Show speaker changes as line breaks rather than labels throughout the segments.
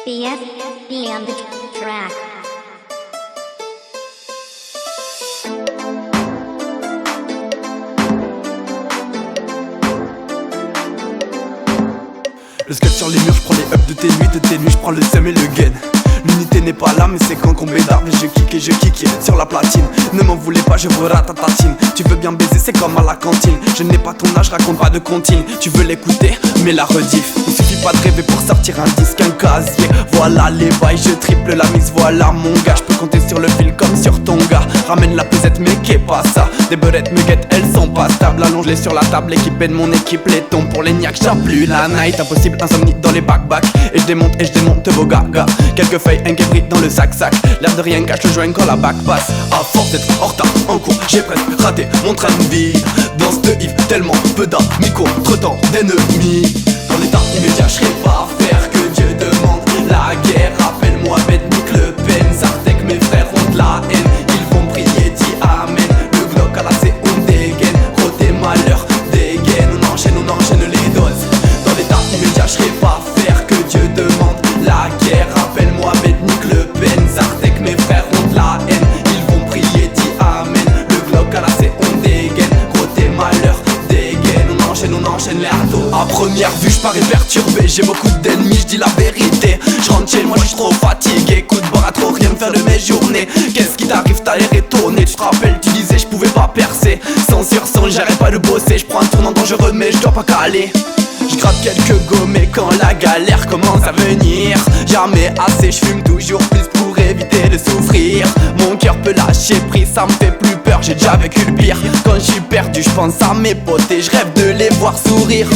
BFB on the track.
Le skate sur les murs, je prends les ups de tes nuits, je prends le seum et le gain. L'unité n'est pas là mais c'est quand qu'on bédarde et je kick sur la platine. Ne m'en voulez pas, je vous ratatatine. Tu veux bien baiser, c'est comme à la cantine. Je n'ai pas ton âge, raconte pas de comptine. Tu veux l'écouter, mais la rediff. Il suffit pas de rêver pour sortir un disque, un casier. Voilà les bails, je triple la mise, voilà mon gars. Je peux compter sur le fil comme sur ton gars. Ramène la pesette mais qu'est pas ça. Des beurettes me guettent, elles sont pas stables. Allonge-les sur la table, équipée de mon équipe. Les tons pour les niaques, j'ai plus la night. Impossible, insomnie dans les back-back. Et je démonte vos gagas. Quelques feuilles, un québrit dans le sac-sac. L'air de rien cache le joint quand la bac passe. À force d'être en retard en cours, j'ai presque raté mon train de vie. Dans cette Yves, tellement peu d'amis contre tant d'ennemis. Dans l'état immédiat, je serais pas faire que Dieu demande la guerre. Rappelle-moi Nick Le Pen, Zartek, mes frères ont de la haine. Ils vont prier, dis amen. Le Glock à la C, on dégaine. Roté malheur, dégaine. On enchaîne les doses. Dans l'état immédiat, je serais pas faire que Dieu demande la guerre. Rappelle-moi Nick Le Pen, Zartek, mes frères ont de la haine. Ils vont prier, dis amen. Le Glock à la C, on dégaine. Roté malheur, dégaine. On enchaîne les râteaux. À première vue, j'parais perturbé. J'ai beaucoup d'ennemis, j'dis la vérité. J'rentre chez moi, j'suis trop fatigué. Coup de barre à trop rien me faire de mes journées. Qu'est-ce qui t'arrive, t'as l'air étonné. Tu te rappelles, tu disais j'pouvais pas percer. Sans j'arrête pas de bosser. J'prends un tournant dangereux, mais j'dois pas caler. J'gratte quelques gommets quand la galère commence à venir. Jamais assez, j'fume toujours plus pour éviter de souffrir. Mon cœur peut lâcher prise, ça me fait plus peur, j'ai déjà vécu le pire. Quand j'suis perdu, j'pense à mes potes et j'rêve de les voir sourire.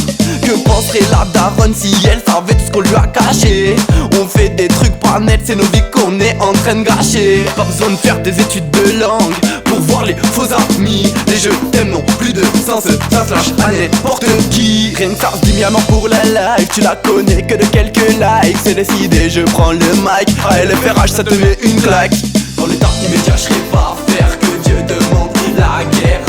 Que penserait la daronne si elle savait tout ce qu'on lui a caché? On fait des trucs pas nets, c'est nos vies qu'on est en train de gâcher. Pas besoin de faire des études de langue pour voir les faux amis. Les jeux t'aiment n'ont plus de sens, ça se lâche à n'importe qui. Rien que ça se dit mis à mort pour la life. Tu la connais que de quelques likes. C'est décidé, je prends le mic. À LFRH ça te met une claque. Dans l'état immédiat je serais pas faire que Dieu demande la guerre.